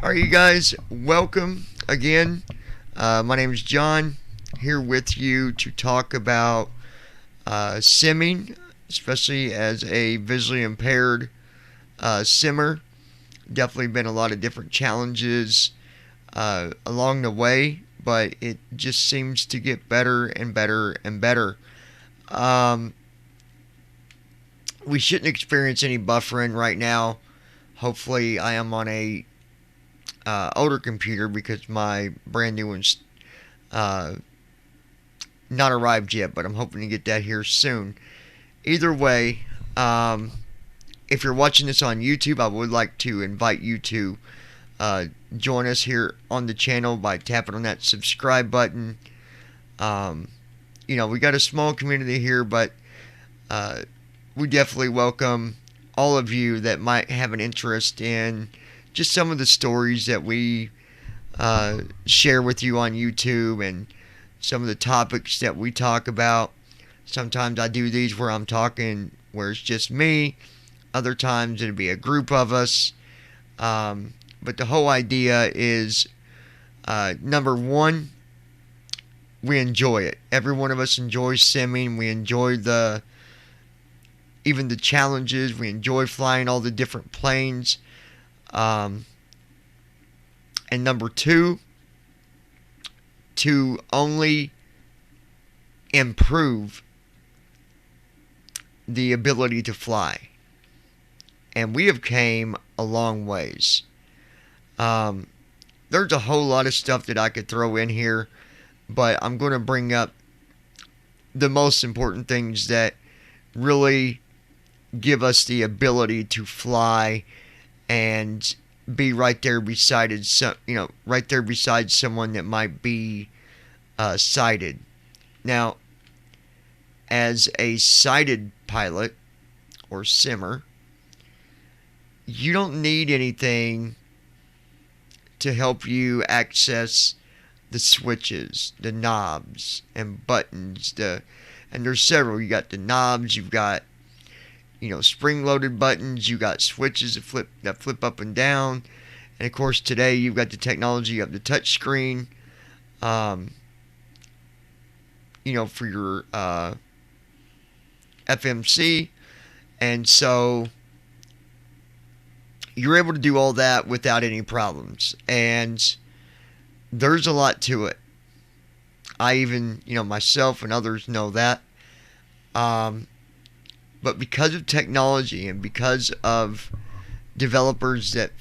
Alright, you guys, welcome again. My name is John, here with you to talk about simming, especially as a visually impaired simmer. Definitely been a lot of different challenges along the way, but it just seems to get better and better and better. Um, we shouldn't experience any buffering right now. Hopefully, I am on a older computer because my brand new one's uh, not arrived yet, but I'm hoping to get that here soon. Either way, if you're watching this on YouTube, I would like to invite you to join us here on the channel by tapping on that subscribe button. We got a small community here, but we definitely welcome all of you that might have an interest in just some of the stories that we share with you on YouTube and some of the topics that we talk about. Sometimes I do these where I'm talking where it's just me. Other times it'll be a group of us. But the whole idea is, number one, we enjoy it. Every one of us enjoys simming. We enjoy even the challenges. We enjoy flying all the different planes. And number two, to only improve the ability to fly. And we have came a long ways. There's a whole lot of stuff that I could throw in here, but I'm going to bring up the most important things that really give us the ability to fly and be right there beside someone that might be sighted. Now, as a sighted pilot or simmer, you don't need anything to help you access the switches, the knobs and buttons. And there's several. You got the knobs. You've got spring-loaded buttons. You got switches that flip up and down. And of course, today you've got the technology of the touch screen. For your FMC, and so you're able to do all that without any problems. And there's a lot to it. I even, myself and others know that. But because of technology and because of developers that,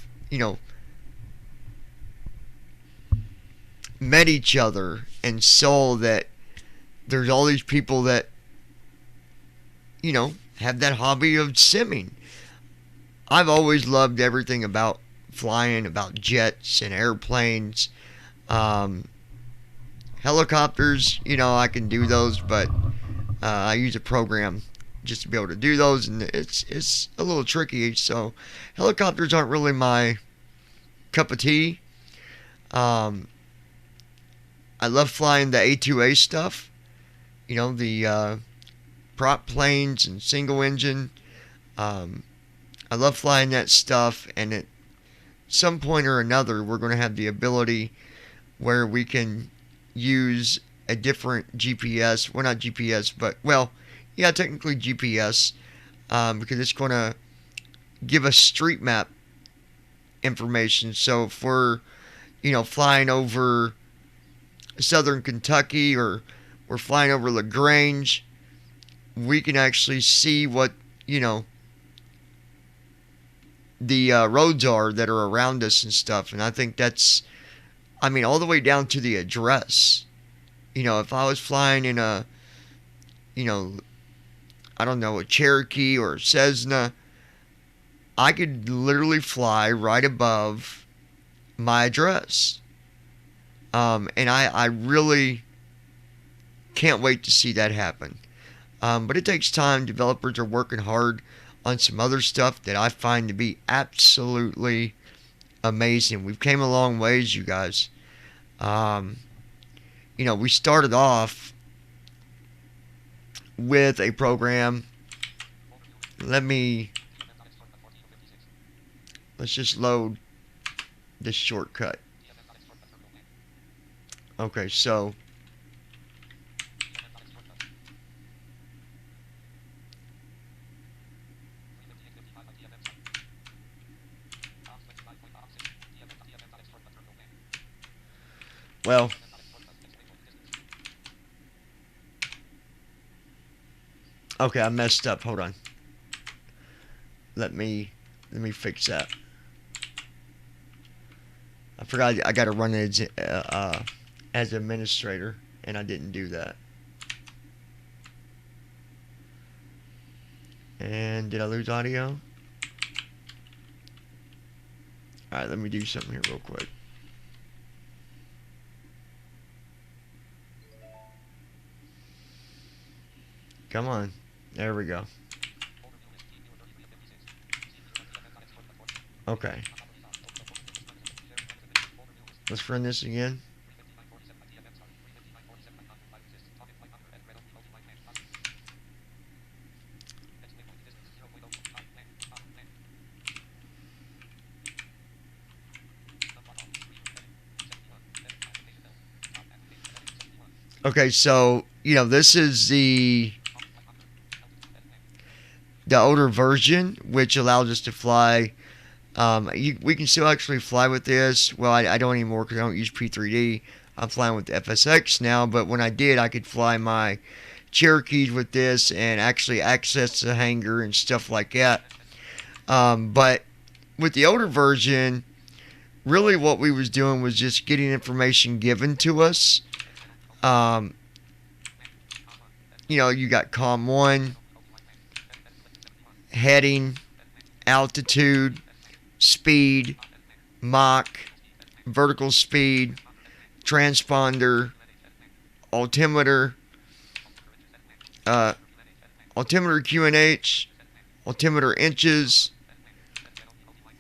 met each other and saw that there's all these people that, have that hobby of simming. I've always loved everything about flying, about jets and airplanes. Helicopters, I can do those, but I use a program just to be able to do those, and it's a little tricky. So helicopters aren't really my cup of tea. I love flying the A2A stuff, the prop planes and single engine. I love flying that stuff, and at some point or another, we're going to have the ability where we can use a different GPS. Well, not GPS, but, technically GPS, because it's going to give us street map information. So if we're, flying over southern Kentucky or we're flying over LaGrange, we can actually see what, the roads are that are around us and stuff. And I think that's, all the way down to the address. If I was flying in a, I don't know, a Cherokee or a Cessna, I could literally fly right above my address. And I really can't wait to see that happen. But it takes time. Developers are working hard on some other stuff that I find to be absolutely amazing. We've came a long ways, you guys. We started off with a program. Let's just load this shortcut. Okay, so well, okay, I messed up. Hold on. Let me fix that. I forgot I got to run it as administrator, and I didn't do that. And did I lose audio? Alright, let me do something here real quick. Come on. There we go. Okay. Let's run this again. Okay, so, this is the older version, which allows us to fly. We can still actually fly with this. Well, I don't anymore because I don't use P3D. I'm flying with the FSX now, but when I did, I could fly my Cherokees with this and actually access the hangar and stuff like that. But with the older version, really what we was doing was just getting information given to us. You got COM 1, heading, altitude, speed, Mach, vertical speed, transponder, altimeter, altimeter QNH, altimeter inches,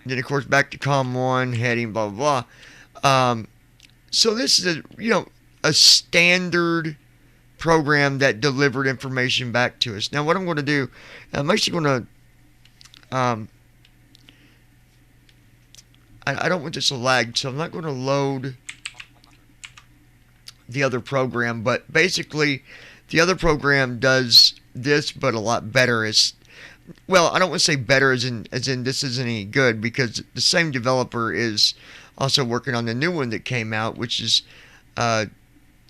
then of course back to COM 1, heading, blah blah blah. So this is a standard program that delivered information back to us. Now what I'm going to do, I'm actually going to I don't want this to lag, so I'm not going to load the other program, but basically the other program does this but a lot better. Well, I don't want to say better as in this isn't any good, because the same developer is also working on the new one that came out, which is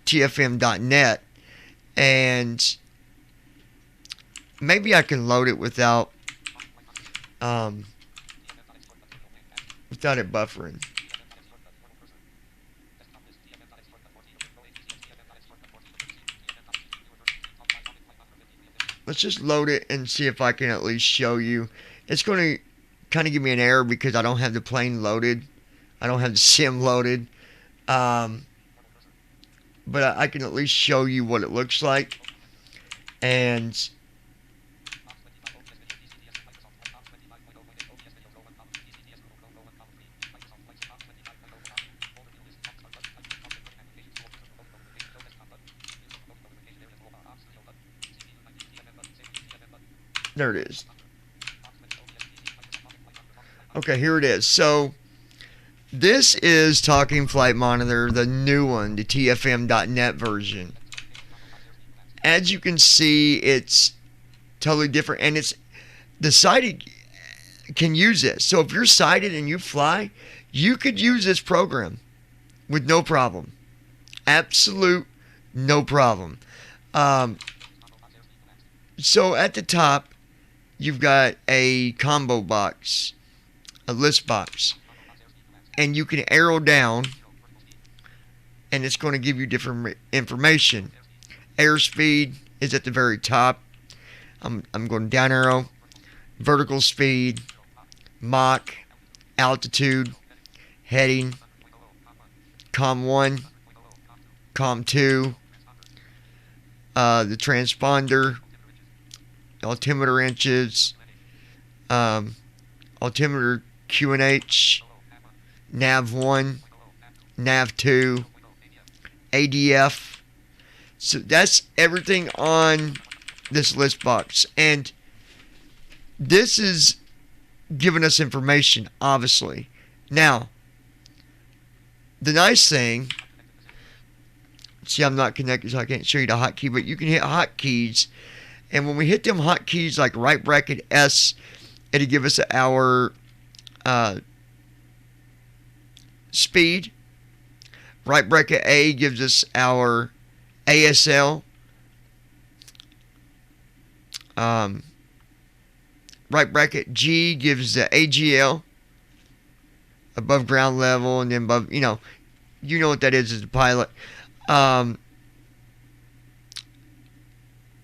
TFM.net, and maybe I can load it without it buffering. Let's just load it and see if I can at least show you. It's going to kind of give me an error because I don't have the plane loaded. I don't have the sim loaded. But I can at least show you what it looks like. And there it is. Okay, here it is. So this is Talking Flight Monitor, the new one, the TFM.net version. As you can see, it's totally different, and it's the sighted can use this. So if you're sighted and you fly, you could use this program with no problem. Absolute no problem. So at the top, you've got a combo box, a list box, and you can arrow down, and it's going to give you different information. Airspeed is at the very top. I'm going down arrow. Vertical speed, Mach, altitude, heading, COM 1, COM 2, the transponder, altimeter inches, altimeter QNH, nav 1, nav 2, ADF. So that's everything on this list box, and this is giving us information, obviously. Now, the nice thing, see, I'm not connected, so I can't show you the hotkey, but you can hit hotkeys, and when we hit them hotkeys like right bracket S, it'll give us our speed. Right bracket A gives us our ASL. Right bracket G gives the AGL, above ground level, and then above, you know what that is as a pilot. And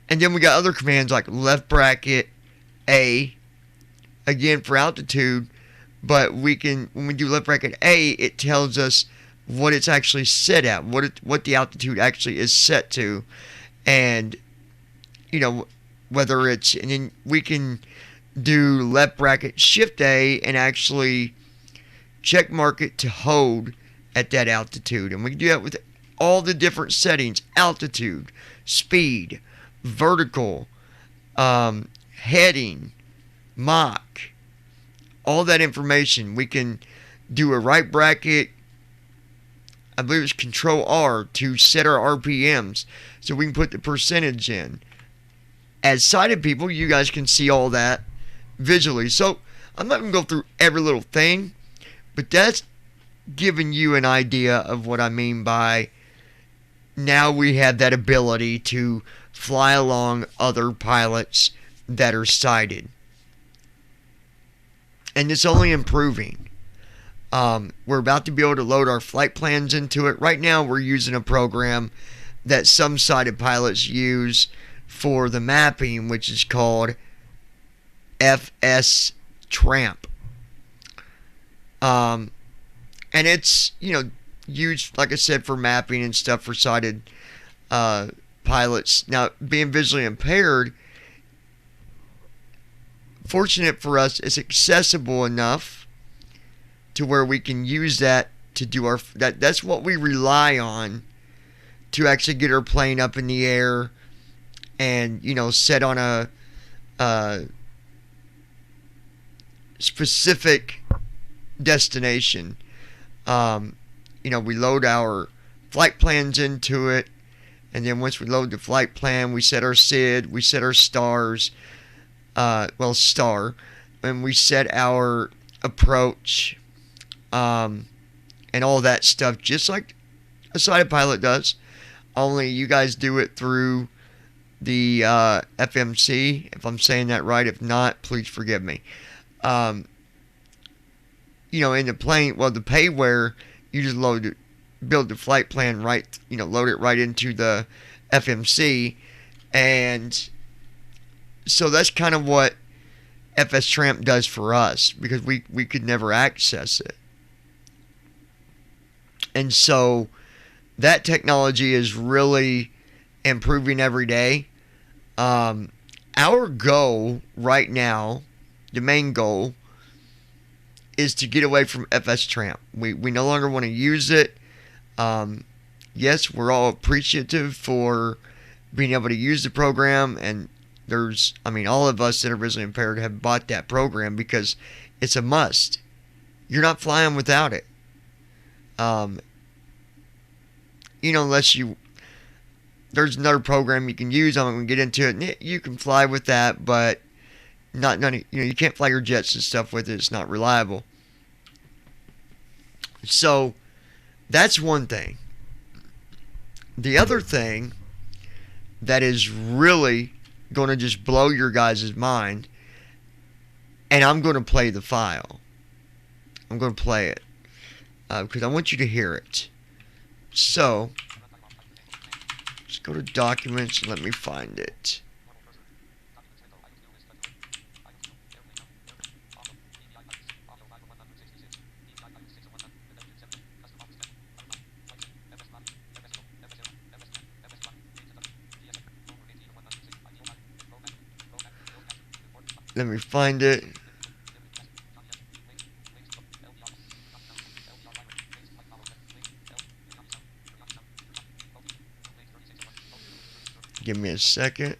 then we got other commands like left bracket A, again for altitude, but when we do left bracket A, it tells us what it's actually set at, what the altitude actually is set to, and whether it's, and then we can do left bracket shift A and actually check mark it to hold at that altitude, and we can do that with all the different settings: altitude, speed, vertical, heading, Mach, all that information. We can do a right bracket, I believe it's Control R, to set our RPMs, so we can put the percentage in. As sighted people, you guys can see all that visually. So I'm not going to go through every little thing, but that's giving you an idea of what I mean by now we have that ability to fly along other pilots that are sighted. And it's only improving. We're about to be able to load our flight plans into it. Right now we're using a program that some sighted pilots use for the mapping, which is called FS Tramp. And it's, used, like I said, for mapping and stuff for sighted pilots. Now, being visually impaired, fortunate for us, it's accessible enough to where we can use that to do our, that's what we rely on to actually get our plane up in the air and, set on a specific destination. We load our flight plans into it, and then once we load the flight plan, we set our SID, we set our stars, star, and we set our approach, and all that stuff, just like a sighted pilot does, only you guys do it through the FMC, if I'm saying that right. If not, please forgive me. In the plane, the payware, you just build the flight plan right, load it right into the FMC, and so that's kind of what FS Tramp does for us, because we could never access it. And so that technology is really improving every day. Our goal right now, the main goal, is to get away from FS Tramp. We no longer want to use it. Yes, we're all appreciative for being able to use the program, and all of us that are visually impaired have bought that program because it's a must. You're not flying without it. Unless there's another program you can use. I'm going to get into it. You can fly with that, but you can't fly your jets and stuff with it. It's not reliable. So that's one thing. The other thing that is really going to just blow your guys' mind, and I'm going to play the file. I'm going to play it because I want you to hear it. So just go to Documents and let me find it. Let me find it. Give me a second.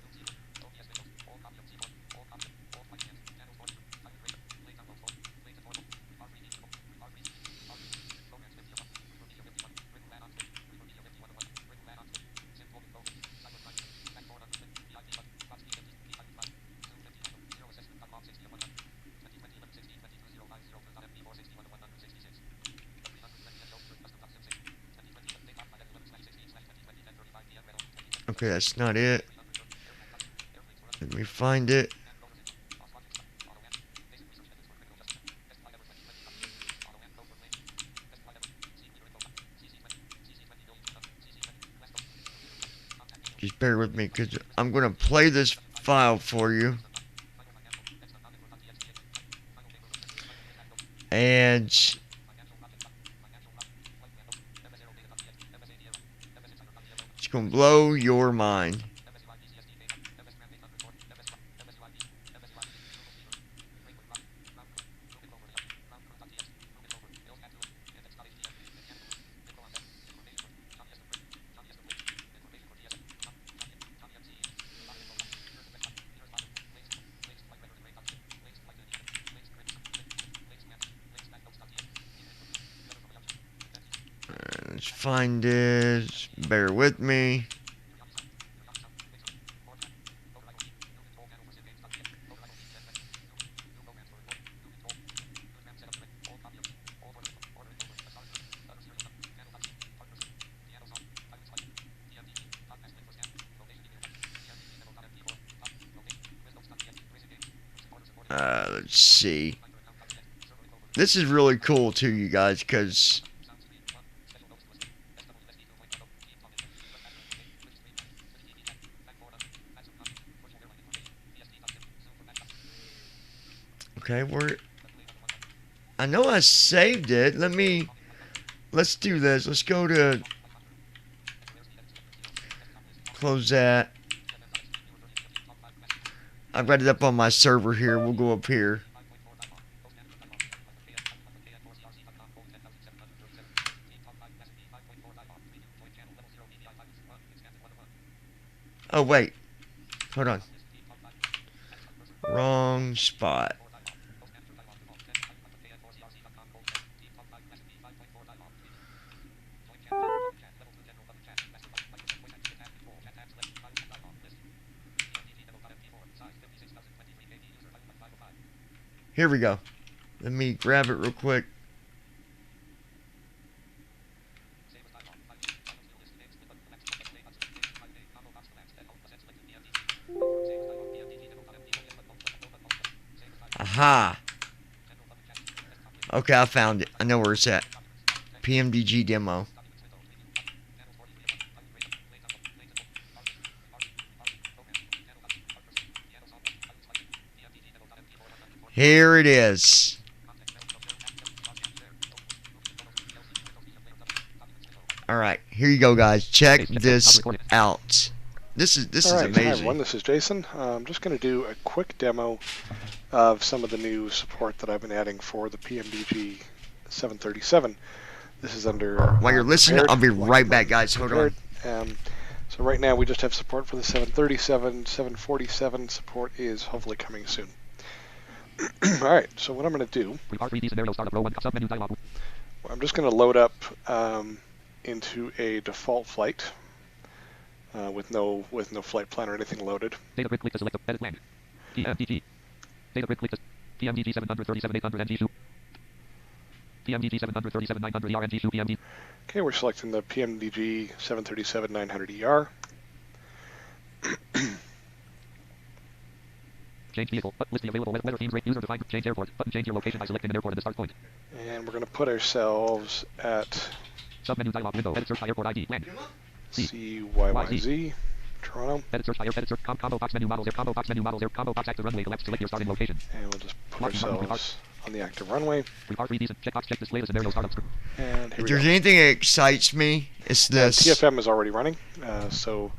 Okay, that's not it. Let me find it. Just bear with me because I'm going to play this file for you. And it's going to blow your mind. Let's find this. Bear with me. Let's see. This is really cool too, you guys, because okay, I know I saved it. Let's do this. Let's go to close that. I've got it up on my server here. We'll go up here. Oh, wait. Hold on. Wrong spot. Here we go. Let me grab it real quick. Aha. Okay, I found it. I know where it's at. PMDG demo. Here it is. All right, here you go, guys. Check this out. This is amazing. Hi everyone, this is Jason. I'm just going to do a quick demo of some of the new support that I've been adding for the PMDG 737. This is under... While you're listening, I'll be right back, guys. Hold on. So right now we just have support for the 737. 747 support is hopefully coming soon. Alright, so what I'm going to do... I'm just going to load up into a default flight with no flight plan or anything loaded. Data grid click to select the edit land. PMDG. Data grid click to PMDG 737-800 NG2. PMDG 737-900 ER NG2 PMD. Okay, we're selecting the PMDG 737-900 ER. Change vehicle. List the available weather teams. Rate user defined. Change airport. Button. Change your location by selecting an airport at the start point. And we're going to put ourselves at Submenu dialog window. Edit search by airport ID. Land. CYYZ. Toronto. Edit search by edit search. Combo box menu models. Combo box menu models. Combo box active runway. Select your starting location. And we'll just put ourselves on the active runway. Repart 3Ds and checkbox check display the scenario startup screen. And here if there's anything that excites me, it's this. TFM is already running, so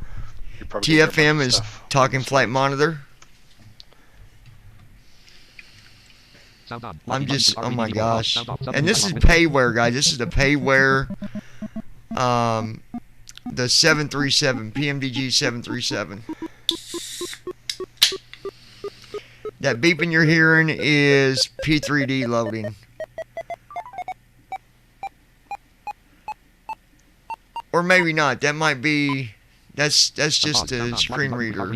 you're probably TFM is Talking Flight Monitor. I'm just, oh my gosh. And this is payware, guys. This is the payware. The 737, PMDG 737. That beeping you're hearing is P3D loading. Or maybe not. That might be, that's just a screen reader.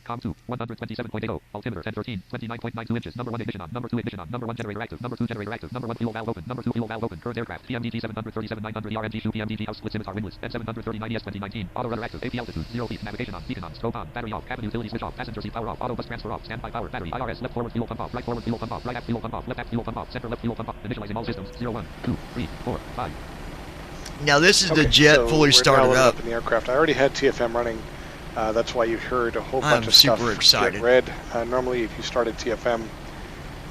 Com2, 127.80. Altimeter, 1013, 29.92 inches. Number 1 ignition on. Number 2 ignition on. Number 1 generator active. Number 2 generator active. Number 1 fuel valve open. Number 2 fuel valve open. Current aircraft. PMDG 737-900 ERMG shoe. PMDG house split scimitar wingless. N739 ES 2019. Auto rudder active. AP altitude, 0 feet. Navigation on. Beacon on. Scope on. Battery off. Cabin utility switch off. Passenger seat power off. Auto bus transfer off. Standby power. Battery. IRS. Left forward fuel pump off. Right forward fuel pump off. Right aft fuel pump off. Left aft fuel pump off. Center left fuel pump off. Initializing all systems. 0, 1, 2, 3, 4, 5. Now this is the jet so fully we're started now up. in the aircraft. I already had TFM running. That's why you heard a whole bunch I'm of stuff super excited. get read. Normally, if you started TFM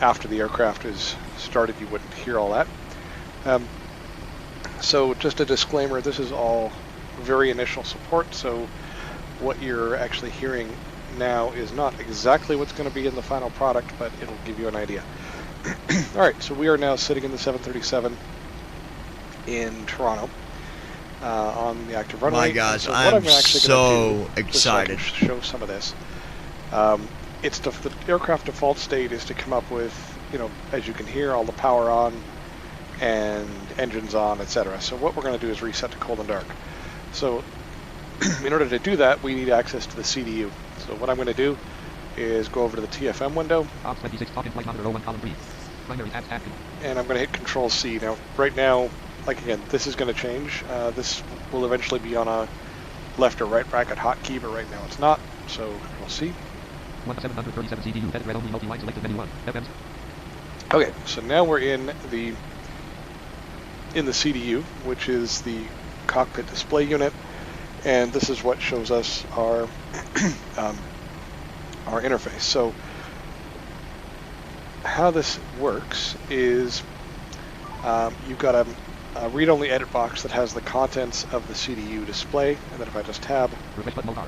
after the aircraft is started, you wouldn't hear all that. So just a disclaimer, this is all very initial support, so what you're actually hearing now is not exactly what's going to be in the final product, but it'll give you an idea. All right, so we are now sitting in the 737 in Toronto on the active runway. My gosh, so I'm actually so do, excited. Just so I can show some of this. It's the aircraft default state is to come up with, as you can hear, all the power on and engines on, etc. So what we're going to do is reset to cold and dark. So in order to do that, we need access to the CDU. So what I'm going to do is go over to the TFM window. Op 26, talking flight monitor 01, column 3. Primary tabs active. And I'm going to hit Control C. Now, right now, like again, this is going to change. This will eventually be on a left or right bracket hotkey, but right now it's not. So Control C. 1737 CDU, headed red only, multi-line selected menu 1. FMs. Okay, so now we're in the CDU, which is the cockpit display unit, and this is what shows us our our interface. So how this works is you've got a read-only edit box that has the contents of the CDU display, and then if I just tab, Refresh button mode R.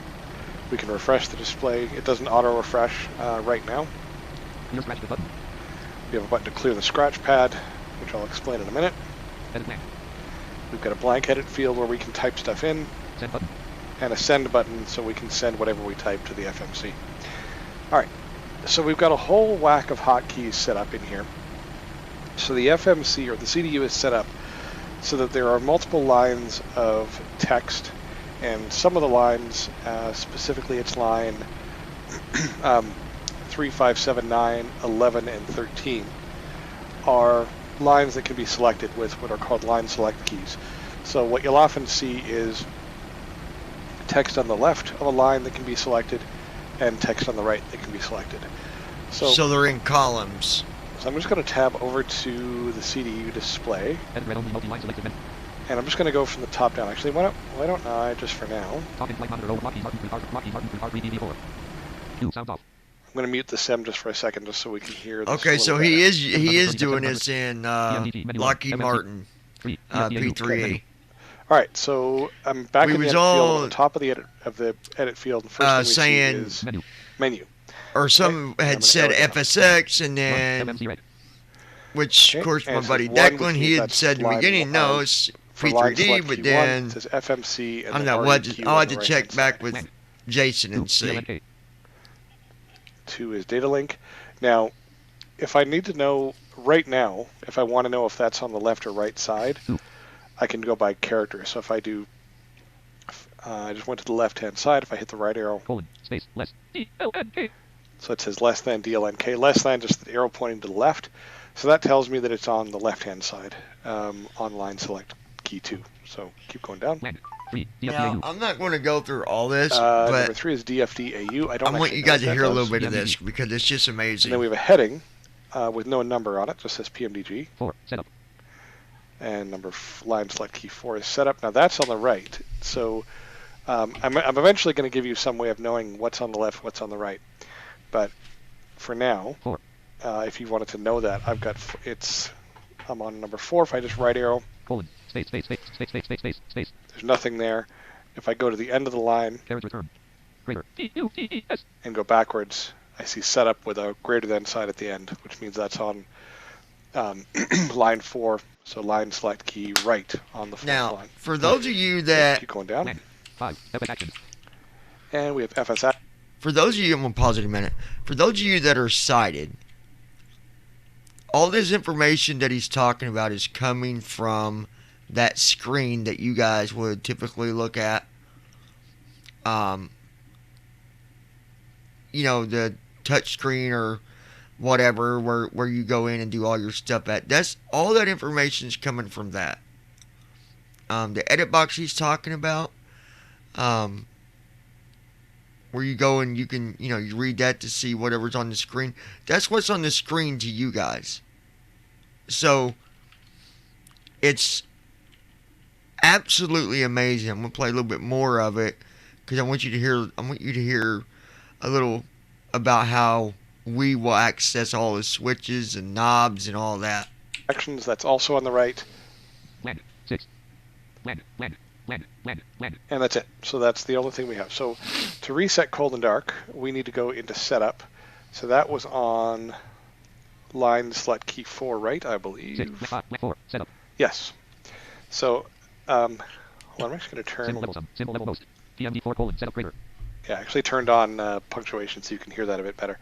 we can refresh the display. It doesn't auto-refresh right now. Clear scratch button. We have a button to clear the scratch pad, which I'll explain in a minute. Edit blank. We've got a blank edit field where we can type stuff in, Send button. and a send button so we can send whatever we type to the FMC. All right, so we've got a whole whack of hotkeys set up in here. So the FMC, or the CDU, is set up so that there are multiple lines of text, and some of the lines, specifically it's line 3, 5, 7, 9, 11, and 13, are lines that can be selected with what are called line select keys. So what you'll often see is text on the left of a line that can be selected and text on the right that can be selected. So they're in columns. So I'm just going to tab over to the CDU display. Edit red only, multi-line selected menu. And I'm just going to go from the top down. Actually, why don't I, just for now, Talking flight monitor 01, Lockheed Martin 3 BV4. 2, sound off. I'm going to mute the SEM just for a second just so we can hear this. Okay, a so little he better. is doing this in Lockheed Martin P3A. All right, so I'm back We in the was edit field all, at the top of the edit field. And first thing we saying see is menu. or some Okay, had said FSX, and then FMC red. which Okay, of course and my it says buddy one, Declan, which he means had that's said in the line beginning, one. no, it's For line P3D, select but key then one, it says FMC, and I don't then know. REQ I'll on have the to right-hand check back side. with Jason and see. DLNK. 2 is data link. Now, if I need to know right now, if I want to know if that's on the left or right side, I can go by character. So if I do, I just went to the left-hand side. If I hit the right arrow, Colon, space, less, DLNK. so it says less than DLNK, less than just the arrow pointing to the left. So that tells me that it's on the left-hand side, on line select key 2. So keep going down. Land, 3, Now, DFDAU. I'm not going to go through all this, Number but 3 is DFDAU. I don't I want actually you know guys what to that hear a does. little bit of this because it's just And then we amazing. have a heading with no number on it, just says PMDG. 4, setup. And line select key 4 is set up. Now that's on the right. So I'm eventually going to give you some way of knowing what's on the left, what's on the right. But for now, 4. If you wanted to know that, I'm on number 4. If I just right arrow, Colon, space, space, space, space, space, space, space, space. there's nothing there. If I go to the end of the line Carriage return. Greater. DUTES. and go backwards, I see setup with a greater than sign at the end, which means that's on line 4. So line select key right on the fourth Now, line. for those of you that Keep going down. Land. 5, FS actions. And we have FSX. For those of you, I'm going to pause it a minute. For those of you that are sighted, all this information that he's talking about is coming from that screen that you guys would typically look at. the touch screen or whatever where you go in and do all your stuff at. That's all that information is coming from that. The edit box he's talking about, where you go and you can, you read that to see whatever's on the screen. That's what's on the screen to you guys. So it's absolutely amazing. I'm gonna play a little bit more of it because I want you to hear a little about how we will access all the switches and knobs and all that. Actions, that's also on the right. Land. 6. Land. And that's it. So that's the only thing we have. So to reset cold and dark, we need to go into setup. So that was on line select key 4, right? I believe. 6. 4. Setup. Yes. So, hold on, I'm actually going to turn. Symbol level sum. Symbol level most. PMD4 : setup greater. Yeah, I actually turned on punctuation so you can hear that a bit better.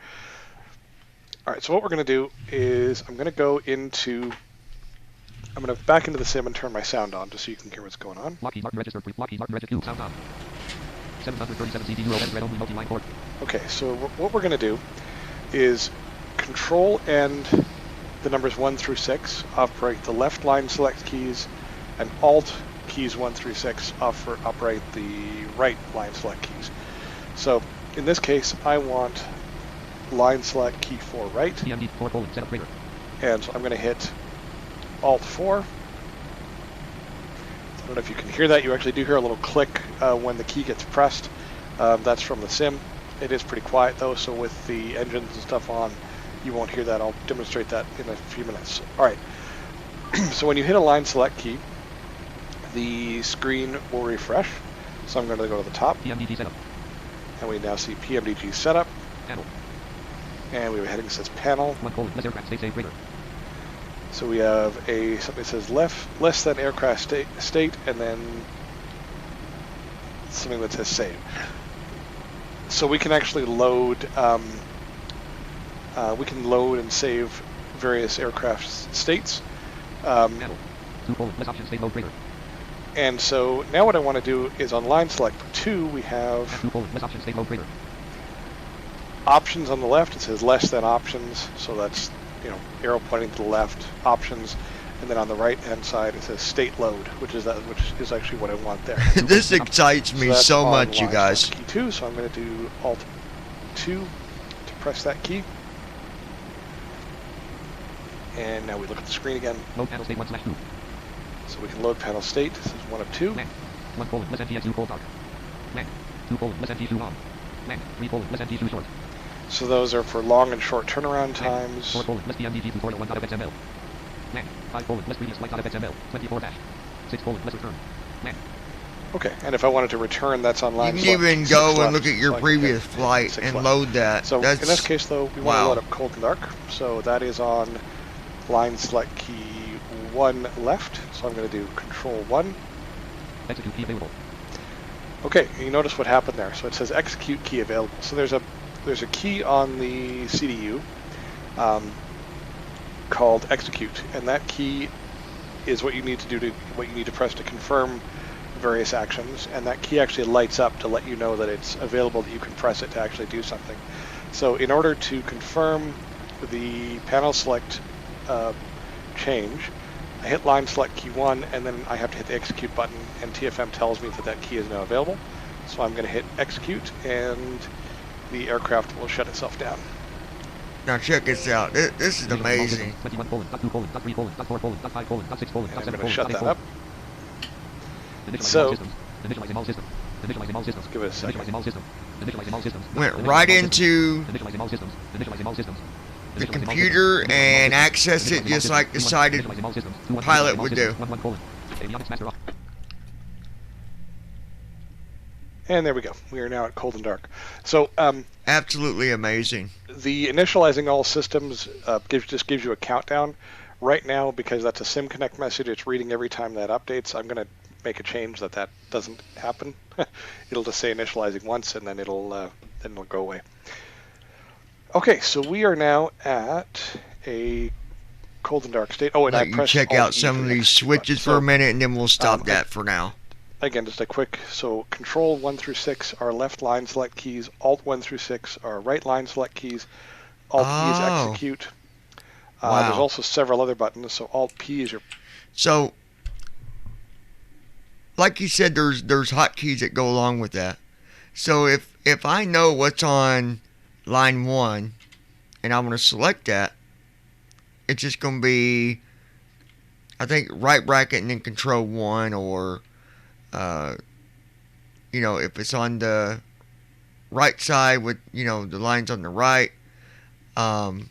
All right, so what we're going to do is I'm going to back into the sim and turn my sound on just so you can hear what's going on. Lockheed Martin registered. Lockheed Martin registered. Sound on. 737 CD 0 red only multi-line port. Okay, so what we're going to do is Control and the numbers 1 through 6 operate the left line select keys, and Alt keys 1 through 6 operate the right line select keys. So in this case, I want line select key 4 right. PMD 4 : setup greater. And so I'm going to hit Alt 4. I don't know if you can hear that. You actually do hear a little click when the key gets pressed. That's from the sim. It is pretty quiet though, so with the engines and stuff on, you won't hear that. I'll demonstrate that in a few minutes. All right. So when you hit a line select key, the screen will refresh. So I'm going to go to the top. PMDG setup. And we now see PMDG setup. Panel. And we have a heading that says panel. 1: less aircraft state greater. So we have something that says less than aircraft state, and then something that says save. So we can actually load, and save various aircraft states. Panel. 2: less options state mode greater. And so now what I want to do is on line select 2, we have 2: less options state mode greater. options on the left. It says less than options, so that's arrow pointing to the left, options, and then on the right hand side it says state load, which is actually what I want there. This excites me so much, you guys. Key 2, so I'm going to do Alt 2 to press that key. And now we look at the screen again. Load panel state 1/2. So we can load panel state. This is 1 of 2. Land. 1: less NTS 2 dark. Land. 2: less NT2 on. Land. 3: less NT2 short. So those are for long and short turnaround times. 4: less PMDG tutorial 1.xml. Land. 5: less previous flight.xml. 24 dash. 6: less return. Land. Okay, and if I wanted to return, that's on You line can select even 6 go and left, look at your so I can previous hit flight 6 and left. load that. So That's, in this case, though, we want to wow. load up cold and dark. So that is on line select key 1 left. So I'm going to do Control 1. Execute key available. Okay, you notice what happened there. So it says execute key available. So there's a key on the CDU called execute, and that key is what you need to press to confirm various actions, and that key actually lights up to let you know that it's available, that you can press it to actually do something. So in order to confirm the panel select change, I hit line select key 1, and then I have to hit the execute button, and TFM tells me that key is now available. So I'm going to hit execute, and the aircraft will shut itself down. Now check this out. This is amazing. 21: .2: .3: .4: .5: .6: And I'm going to shut that .8: up. Initializing So- all systems. Initializing all systems. Initializing all systems. Give it a second. Initializing all systems. Initializing all systems. Went Initializing right all into systems. Initializing all systems. Initializing all systems. the Initializing all computer systems. and Initializing all access it systems. just like the sighted Initializing all systems. pilot would do. 1: avionics master off. And there we go. We are now at cold and dark. So Absolutely amazing. the initializing all systems just gives you a countdown. Right now, because that's a SimConnect message, it's reading every time that updates. I'm going to make a change that doesn't happen. It'll just say initializing once, and then it'll go away. Okay, so we are now at a cold and dark state. Oh, and Let I you pressed check Alt out E some for of the these execute button. switches for a minute, and then we'll stop I- that for now. again, just a quick, so Control 1 through 6 are left line select keys, Alt 1 through 6 are right line select keys, Alt E is Oh. execute. Wow. There's also several other buttons, so Alt P is your... So, like you said, there's hotkeys that go along with that. So if I know what's on line 1 and I'm going to select that, it's just going to be, I think, right bracket and then Control 1, or if it's on the right side with the lines on the right, 7,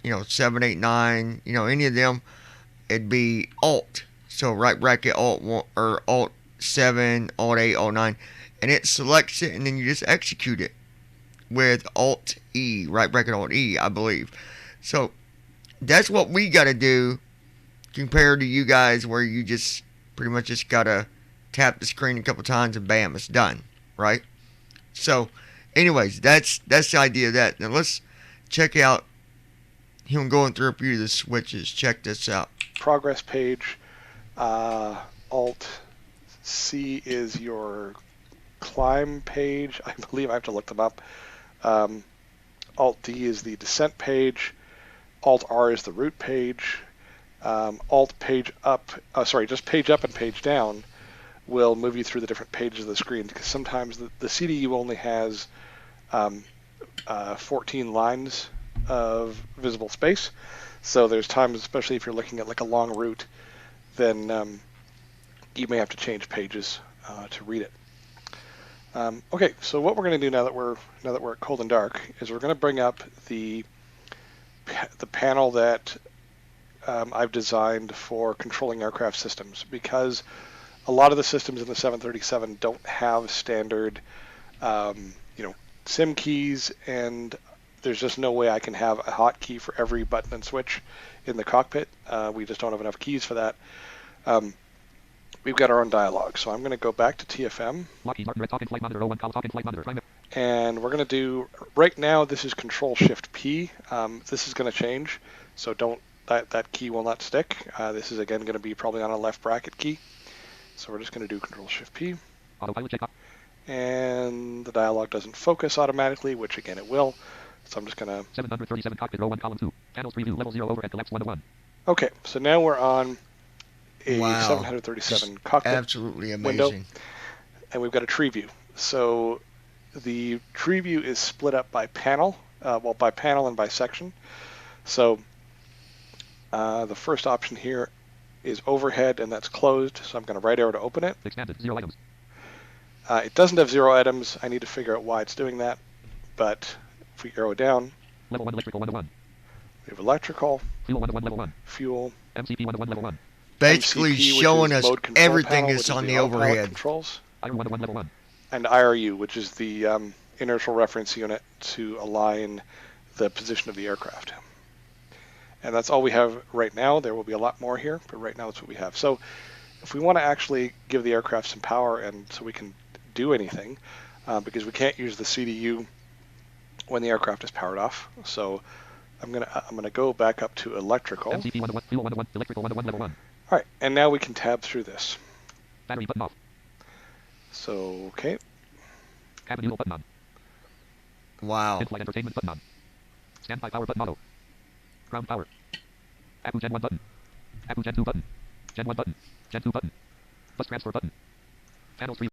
8, 9, any of them, it'd be Alt. So right bracket Alt 1 or Alt 7, Alt 8, Alt 9, and it selects it, and then you just execute it with Alt E, right bracket Alt E, I believe. So that's what we got to do compared to you guys, where you just pretty much just got to tap the screen a couple times and bam, it's done, right? So anyways, that's the idea of that. Now let's check out him going through a few of the switches. Check this out. Progress page. Alt C is your climb page. I believe I have to look them up. Alt D is the descent page. Alt R is the route page. Alt page up, just page up and page down will move you through the different pages of the screen, because sometimes the CDU only has 14 lines of visible space. So there's times, especially if you're looking at like a long route, then you may have to change pages to read it. Okay, so what we're going to do now that we're at Cold and Dark is we're going to bring up the panel that I've designed for controlling aircraft systems, because a lot of the systems in the 737 don't have standard SIM keys, and there's just no way I can have a hotkey for every button and switch in the cockpit. We just don't have enough keys for that. We've got our own dialogue, so I'm going to go back to TFM. And we're going to do, right now this is Control-Shift-P. This is going to change, so that key will not stick. This is again going to be probably on a left bracket key. So we're just going to do Control-Shift-P. And the dialogue doesn't focus automatically, which again it will. So I'm just going to... 737 cockpit row 1 column 2. Panels preview level 0 overhead collapse 101. Okay, so now we're on a Wow. 737 cockpit Absolutely amazing. window, and we've got a tree view. So the tree view is split up by panel, by panel and by section. So the first option here is overhead, and that's closed, so I'm going to right arrow to open it. Expanded, 0 items. It doesn't have 0 items. I need to figure out why it's doing that, but if we arrow down, Level 1 electrical 101. we have electrical, Fuel 101 level 1. fuel, MCP 101 level 1. Basically MCP, which showing is us mode control everything panel, that's which is on the autopilot overhead. controls, IR 101 level 1. and IRU, which is the inertial reference unit to align the position of the aircraft. And that's all we have right now. There will be a lot more here, but right now that's what we have. So if we want to actually give the aircraft some power, and so we can do anything, because we can't use the CDU when the aircraft is powered off. So I'm gonna go back up to electrical. MCP 101, fuel 101, electrical 101 level 1. All right, and now we can tab through this. Battery button off. So okay, Cabin fuel button on. Wow. In-flight entertainment button on. Standby power button auto. Ground power. Accu Gen 1 button. Accu Gen 2 button. Gen 1 button. Gen 2 button. Bus transfer button. Panels 3.